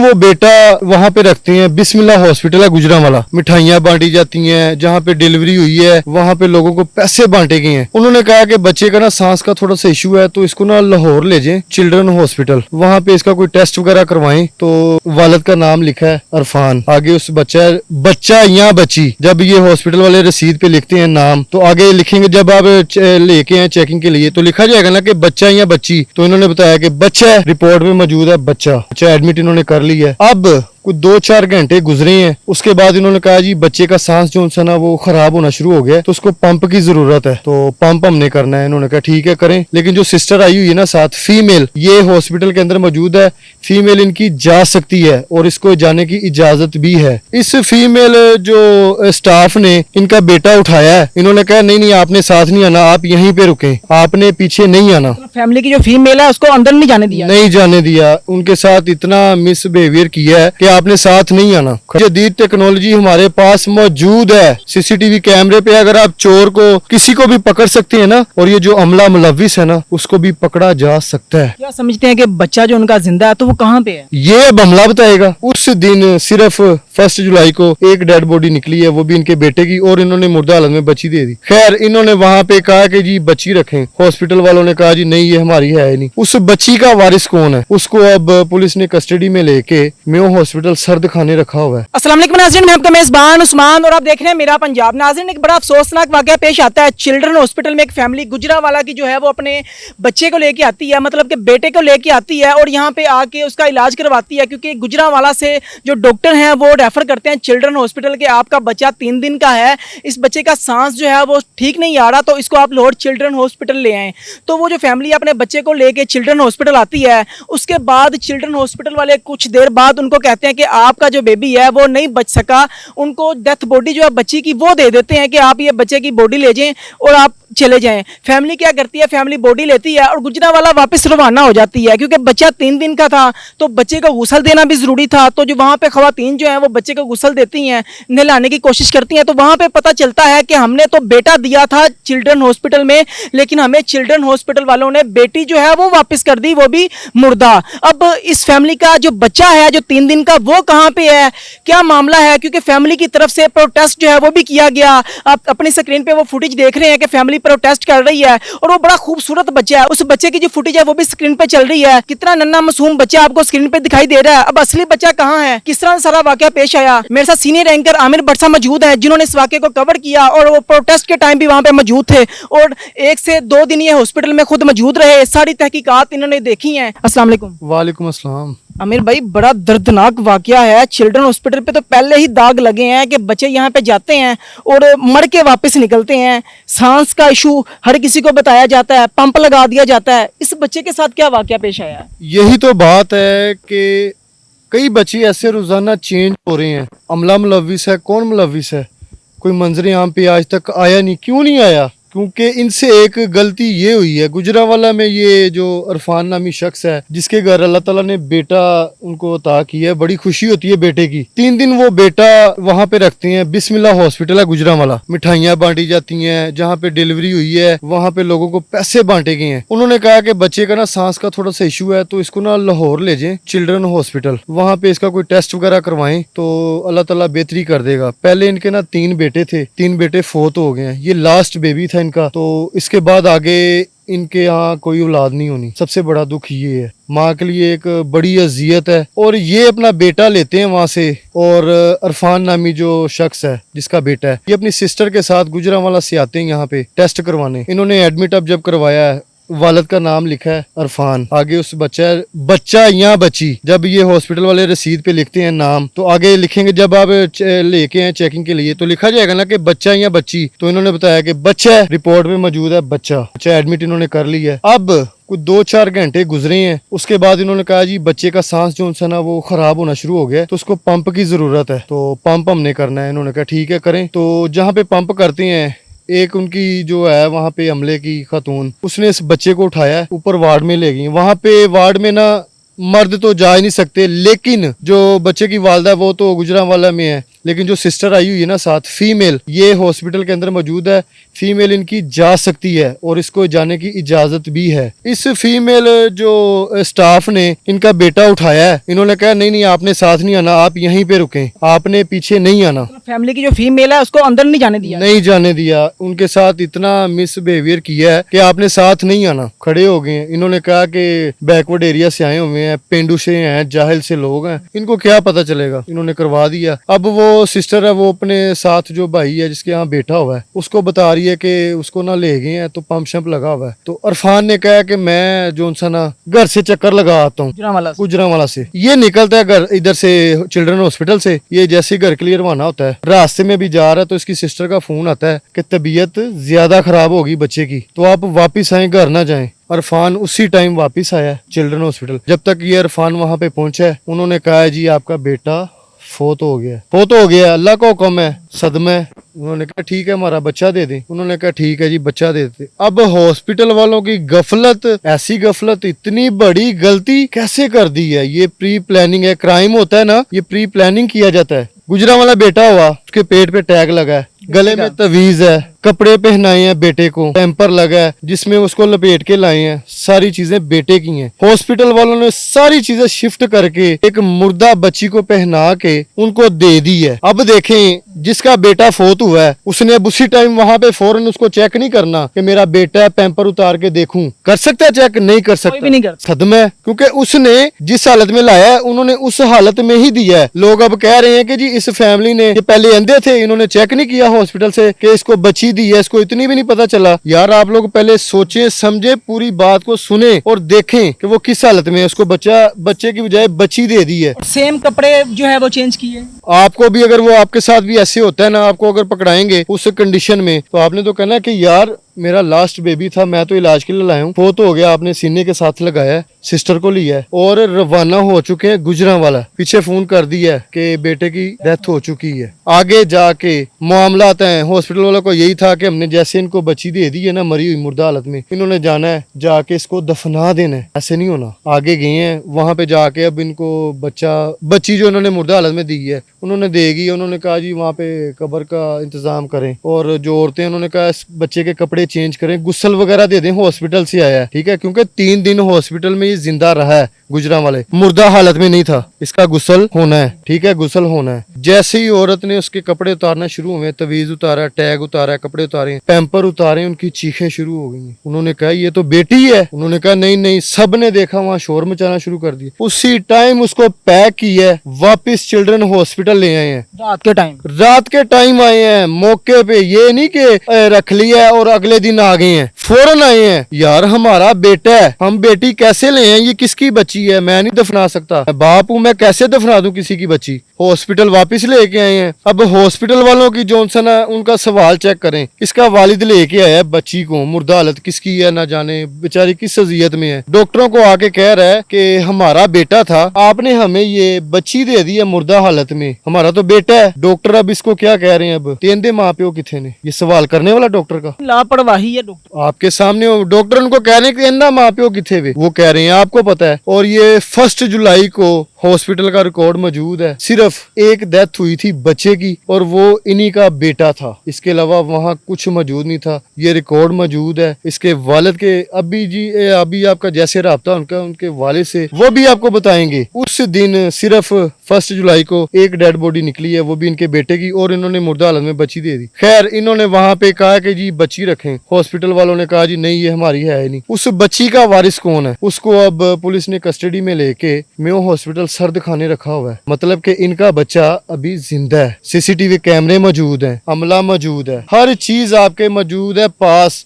वो बेटा वहाँ पे रखते हैं। बिस्मिल्लाह हॉस्पिटल है गुजरांवाला, मिठाइयाँ बांटी जाती हैं, जहाँ पे डिलीवरी हुई है वहाँ पे लोगों को पैसे बांटे गए हैं। उन्होंने कहा कि बच्चे का ना सांस का थोड़ा सा इशू है, तो इसको ना लाहौर ले जाएं चिल्ड्रन हॉस्पिटल, वहाँ पे इसका कोई टेस्ट वगैरह करवाएं। तो वालिद का नाम लिखा है अरफान, आगे उस बच्चा या बच्ची, जब ये हॉस्पिटल वाले रसीद पे लिखते हैं नाम, तो आगे लिखेंगे जब आप लेके आए चेकिंग के लिए तो लिखा जाएगा ना कि बच्चा या बच्ची। तो इन्होंने बताया कि बच्चा रिपोर्ट में मौजूद है, बच्चा एडमिट इन्होंने कर लिया है। अब कुछ 2-4 घंटे गुजरे हैं, उसके बाद इन्होंने कहा जी बच्चे का सांस जो सा ना वो खराब होना शुरू हो गया है, तो उसको पंप की जरूरत है, तो पंप हमने करना है। इन्होंने कहा ठीक है करें, लेकिन जो सिस्टर आई हुई है ना साथ, फीमेल, ये हॉस्पिटल के अंदर मौजूद है, फीमेल इनकी जा सकती है और इसको जाने की इजाजत भी है। इस फीमेल जो स्टाफ ने इनका बेटा उठाया है, इन्होंने कहा नहीं आपने साथ नहीं आना, आप यहीं पे रुके, आपने पीछे नहीं आना। फैमिली की जो फीमेल है उसको अंदर नहीं जाने दिया? नहीं जाने दिया, उनके साथ इतना मिसबिहेवियर किया है कि आपने साथ नहीं आना। जदीद टेक्नोलॉजी हमारे पास मौजूद है, सीसीटीवी कैमरे पे अगर आप चोर को किसी को भी पकड़ सकते हैं ना, और ये जो अमला मुलविस है ना उसको भी पकड़ा जा सकता है। क्या समझते हैं कि बच्चा जो उनका जिंदा है तो वो कहाँ पे है? ये अब हमला बताएगा। उस दिन सिर्फ 1 जुलाई को एक डेड बॉडी निकली है, वो भी इनके बेटे की, और इन्होंने मुर्दा हालत में बच्ची दे दी। खैर इन्होंने वहाँ पे कहा कि जी बच्ची रखें, हॉस्पिटल वालों ने कहा जी नहीं ये हमारी है ही नहीं। उस बच्ची का वारिस कौन है, उसको अब पुलिस ने कस्टडी में लेके मेयो हॉस्पिटल सर्द खाने रखा हुआ है। अस्सलाम वालेकुम नाज़रीन, मैं आपका मेजबान उस्मान और आप देख रहे हैं मेरा पंजाब। नाज़रीन, एक बड़ा अफसोसनाक वाकया पेश आता है चिल्ड्रन हॉस्पिटल में। एक फैमिली गुजरांवाला की जो है वो अपने बच्चे को लेके आती है, मतलब कि बेटे को लेके आती है और यहाँ पे आके उसका इलाज करवाती है, क्योंकि गुजरांवाला से जो डॉक्टर हैं वो रेफर करते हैं चिल्ड्रन हॉस्पिटल के आपका बच्चा 3 दिन का है, इस बच्चे का सांस जो है वो ठीक नहीं आ रहा, तो इसको आप लाहौर चिल्ड्रन हॉस्पिटल ले आएँ। तो वो जो फैमिली अपने बच्चे को लेके चिल्ड्रन हॉस्पिटल आती है, उसके बाद चिल्ड्रन हॉस्पिटल वाले कुछ देर बाद उनको कहते हैं कि आपका जो बेबी है वो नहीं बच सका, उनको डेथ बॉडी जो है बच्ची की वो दे देते हैं कि आप ये बच्चे की बॉडी ले जाएं और आप चले जाएं। फैमिली क्या करती है, फैमिली बॉडी लेती है और गुजरांवाला वापस रवाना हो जाती है, क्योंकि बच्चा 3 दिन का था तो बच्चे को गुसल देना भी ज़रूरी था। तो जो वहाँ पे ख़वातीन जो हैं वो बच्चे को गुसल देती हैं, नहलाने की कोशिश करती हैं, तो वहाँ पे पता चलता है कि हमने तो बेटा दिया था चिल्ड्रन हॉस्पिटल में, लेकिन हमें चिल्ड्रन हॉस्पिटल वालों ने बेटी जो है वो वापस कर दी, वो भी मुर्दा। अब इस फैमिली का जो बच्चा है जो 3 दिन का, वो कहाँ पे है, क्या मामला है? क्योंकि फैमिली की तरफ से प्रोटेस्ट जो है वो भी किया गया। आप अपनी स्क्रीन पे वो फुटेज देख रहे हैं कि फैमिली प्रोटेस्ट कर रही है और वो बड़ा खूबसूरत बच्चा है। उस बच्चे की जो फुटेज है वो भी स्क्रीन पे चल रही है। कितना नन्हा मासूम बच्चा आपको स्क्रीन पे दिखाई दे रहा है। अब असली बच्चा कहाँ है, किस तरह सारा वाकया पेश आया? मेरे साथ सीनियर एंकर आमिर बटसा मौजूद है, जिन्होंने इस वाकये को कवर किया और वो प्रोटेस्ट के टाइम भी वहाँ पे मौजूद थे और 1 से 2 दिन ये हॉस्पिटल में खुद मौजूद रहे। सारी तहकीकात इन्होंने देखी है। अस्सलाम वालेकुम। वालेकुम अस्सलाम। आमिर भाई, बड़ा दर्दनाक वाकया है। चिल्ड्रन हॉस्पिटल पे तो पहले ही दाग लगे हैं कि बच्चे यहाँ पे जाते हैं और मर के वापस निकलते हैं। सांस का इशू हर किसी को बताया जाता है, पंप लगा दिया जाता है। इस बच्चे के साथ क्या वाकया पेश आया? यही तो बात है कि कई बच्चे ऐसे रोजाना चेंज हो रहे हैं। अमला मुलविस है, कौन मुलविस है? कोई मंजर आम पे आज तक आया नहीं। क्यों नहीं आया? क्योंकि इनसे एक गलती ये हुई है, गुजरांवाला में ये जो अरफान नामी शख्स है जिसके घर अल्लाह ताला ने बेटा उनको अता किया है, बड़ी खुशी होती है बेटे की। 3 दिन वो बेटा वहाँ पे रखते हैं। बिस्मिल्लाह हॉस्पिटल है गुजरांवाला, मिठाइयाँ बांटी जाती हैं, जहाँ पे डिलीवरी हुई है वहाँ पे लोगों को पैसे बांटे गए हैं। उन्होंने कहा कि बच्चे का ना सांस का थोड़ा सा इशू है, तो इसको ना लाहौर ले जाएं चिल्ड्रन हॉस्पिटल, वहाँ पे इसका कोई टेस्ट वगैरह करवाएं तो अल्लाह ताला बेहतरी कर देगा। पहले इनके ना 3 बेटे थे, 3 बेटे फोत हो गए हैं, ये लास्ट बेबी था इनका। तो इसके बाद आगे इनके यहाँ कोई औलाद नहीं होनी। सबसे बड़ा दुख ये है, माँ के लिए एक बड़ी अजियत है। और ये अपना बेटा लेते हैं वहाँ से, और अरफान नामी जो शख्स है जिसका बेटा है, ये अपनी सिस्टर के साथ गुजरांवाला से आते हैं यहाँ पे टेस्ट करवाने। इन्होंने एडमिट अब जब करवाया है, वालिद का नाम लिखा है अरफान, आगे उस बच्चा या बच्ची, जब ये हॉस्पिटल वाले रसीद पे लिखते हैं नाम, तो आगे लिखेंगे जब आप लेके आए चेकिंग के लिए तो लिखा जाएगा ना कि बच्चा या बच्ची। तो इन्होंने बताया कि बच्चा रिपोर्ट में मौजूद है, बच्चा एडमिट इन्होंने कर लिया है। अब कुछ 2-4 घंटे गुजरे हैं, उसके बाद इन्होंने कहा जी बच्चे का सांस जो सा ना वो खराब होना शुरू हो गया, तो उसको पंप की जरूरत है, तो पंप हमने करना है। इन्होंने कहा ठीक है करें। तो जहाँ पे पंप करते हैं, एक उनकी जो है वहाँ पे हमले की खातून, उसने इस बच्चे को उठाया ऊपर वार्ड में ले गई। वहाँ पे वार्ड में ना मर्द तो जा ही नहीं सकते, लेकिन जो बच्चे की वालदा है वो तो गुजरांवाला में है, लेकिन जो सिस्टर आई हुई है ना साथ फीमेल, ये हॉस्पिटल के अंदर मौजूद है। फीमेल इनकी जा सकती है और इसको जाने की इजाजत भी है। इस फीमेल जो स्टाफ ने इनका बेटा उठाया है, इन्होंने कहा नहीं नहीं आपने साथ नहीं आना, आप यहीं पे रुकें, आपने पीछे नहीं आना। फैमिली की जो फीमेल है उसको अंदर नहीं जाने दिया। नहीं जाने दिया, उनके साथ इतना मिसबिहेवियर किया है कि आपने साथ नहीं आना। खड़े हो गए हैं। इन्होंने कहा कि बैकवर्ड एरिया से आए हुए हैं, पेंडू से हैं, जाहिल से लोग हैं, इनको क्या पता चलेगा। इन्होंने करवा दिया। अब वो सिस्टर है, वो अपने साथ जो भाई है जिसके यहाँ बेटा हुआ है उसको बता रही है कि उसको ना ले गए हैं तो पंप शंप लगा हुआ है। तो अरफान ने कहा कि मैं जो सा ना घर से चक्कर लगा आता हूँ गुजरांवाला से। ये निकलता है घर इधर से चिल्ड्रन हॉस्पिटल से। ये जैसे ही घर क्लियर रवाना होता है, रास्ते में भी जा रहा है तो इसकी सिस्टर का फोन आता है कि तबीयत ज्यादा खराब होगी बच्चे की, तो आप वापिस आए, घर ना जाएं। अरफान उसी टाइम वापस आया चिल्ड्रन हॉस्पिटल। जब तक ये अरफान वहां पे पहुंचा है, उन्होंने कहा है जी आपका बेटा फोत हो गया। फोत हो गया, अल्लाह का हुक्म है, सदमा है। उन्होंने कहा ठीक है हमारा बच्चा दे दें। उन्होंने कहा ठीक है जी बच्चा दे देते। अब हॉस्पिटल वालों की गफलत, ऐसी गफलत, इतनी बड़ी गलती कैसे कर दी है। ये प्री प्लानिंग है, क्राइम होता है ना, ये प्री प्लानिंग किया जाता है। गुजरांवाला बेटा हुआ, उसके पेट पे टैग लगा है, गले में तवीज है, कपड़े पहनाए हैं बेटे को, टेम्पर लगा है जिसमें उसको लपेट के लाए हैं, सारी चीजें बेटे की हैं। हॉस्पिटल वालों ने सारी चीजें शिफ्ट करके एक मुर्दा बच्ची को पहना के उनको दे दी है। अब देखें जिसका बेटा फोत हुआ है उसने अब उसी टाइम वहां पे फौरन उसको चेक नहीं करना कि मेरा बेटा है, पैम्पर उतार के देखूं। कर सकता है चेक? नहीं कर सकता, भी नहीं कर। सदमा है, क्योंकि उसने जिस हालत में लाया है उन्होंने उस हालत में ही दिया है। लोग अब कह रहे हैं कि जी इस फैमिली ने, ये पहले अंधे थे, इन्होंने चेक नहीं किया हॉस्पिटल से कि इसको बच्ची दी है, इसको इतनी भी नहीं पता चला। यार आप लोग पहले सोचें समझे, पूरी बात को सुने और देखें कि वो किस हालत में है। उसको बच्चे की बजाय बच्ची दे दी है। सेम कपड़े जो है वो चेंज किए। आपको भी अगर वो आपके साथ भी ऐसे होता है ना, आपको अगर पकड़ाएंगे उस कंडीशन में, तो आपने तो कहना है कि यार मेरा लास्ट बेबी था, मैं तो इलाज के लिए लाया हूँ, फोत हो गया, आपने सीने के साथ लगाया है, सिस्टर को लिया है और रवाना हो चुके हैं गुजरांवाला। पीछे फोन कर दिया है कि बेटे की डेथ हो चुकी है। आगे जाके मामला आता है, हॉस्पिटल वालों को यही था कि हमने जैसे इनको बच्ची दे दी है ना मरी हुई मुर्दा हालत में, इन्होंने जाना है जाके इसको दफना देना है। ऐसे नहीं होना। आगे गए हैं वहां पे जाके, अब इनको बच्ची जो इन्होंने मुर्दा हालत में दी है उन्होंने देगी। उन्होंने कहा जी वहाँ पे कब्र का इंतजाम करें, और जो औरतें उन्होंने कहा इस बच्चे के कपड़े चेंज करें, गुस्ल वगैरह दे दें, हॉस्पिटल से आया है, ठीक है, क्योंकि 3 दिन हॉस्पिटल में ये जिंदा रहा है गुजरांवाले, मुर्दा हालत में नहीं था। इसका गुस्ल होना है, ठीक है, गुस्ल होना है। जैसे ही औरत ने उसके कपड़े उतारना शुरू हुए, तवीज उतारा, टैग उतारा, कपड़े उतारे, पैम्पर उतारे, उनकी चीखें शुरू हो गई। उन्होंने कहा ये तो बेटी है। उन्होंने कहा नहीं नहीं, सब ने देखा, वहाँ शोर मचाना शुरू कर दिया। उसी टाइम उसको पैक किया, वापिस चिल्ड्रन हॉस्पिटल ले आए हैं। रात के टाइम आए हैं मौके पे, ये नहीं कि रख लिया और अगले दिन आ गए हैं, फौरन आए हैं। यार हमारा बेटा है, हम बेटी कैसे ले आए? ये किसकी बच्ची है? मैं नहीं दफना सकता, बाप हूं, मैं कैसे दफना दूं किसी की बच्ची? हॉस्पिटल वापस लेके आए हैं। अब हॉस्पिटल वालों की जॉनसन है, उनका सवाल चेक करें। इसका वालिद लेके आया है बच्ची को, मुर्दा हालत किसकी है ना जाने, बेचारी किस अजियत में है। डॉक्टरों को आके कह रहा है कि हमारा बेटा था, आपने हमें ये बच्ची दे दी है मुर्दा हालत में, हमारा तो बेटा है। डॉक्टर अब इसको क्या कह रहे हैं? अब तेंदे माँ प्यो किथे ने? ये सवाल करने वाला डॉक्टर का लापरवाही है डॉक्टर। आपके सामने डॉक्टर उनको कह रहे हैं कि इन्ना माँ प्यो किथे वे, वो कह रहे हैं आपको पता है। और ये 1 जुलाई को हॉस्पिटल का रिकॉर्ड मौजूद है, सिर्फ एक डेथ हुई थी बच्चे की और वो इन्हीं का बेटा था, इसके अलावा वहाँ कुछ मौजूद नहीं था। ये रिकॉर्ड मौजूद है इसके वालिद के। अभी आपका जैसे राब्ता उनका उनके वालिद से, वो भी आपको बताएंगे। उस दिन सिर्फ 1 जुलाई को एक डेड बॉडी निकली है, वो भी इनके बेटे की, और इन्होंने मुर्दा हालत में बच्ची दे दी। खैर इन्होंने वहां पे कहा कि जी बच्ची रखें, हॉस्पिटल वालों ने कहा जी नहीं ये हमारी है नहीं। उस बच्ची का वारिस कौन है? उसको अब पुलिस ने कस्टडी में लेके मेयो हॉस्पिटल सर्द खाने रखा हुआ है। मतलब कि इनका बच्चा अभी जिंदा है, सीसीटीवी कैमरे मौजूद हैं, अमला मौजूद है, हर चीज आपके मौजूद है पास।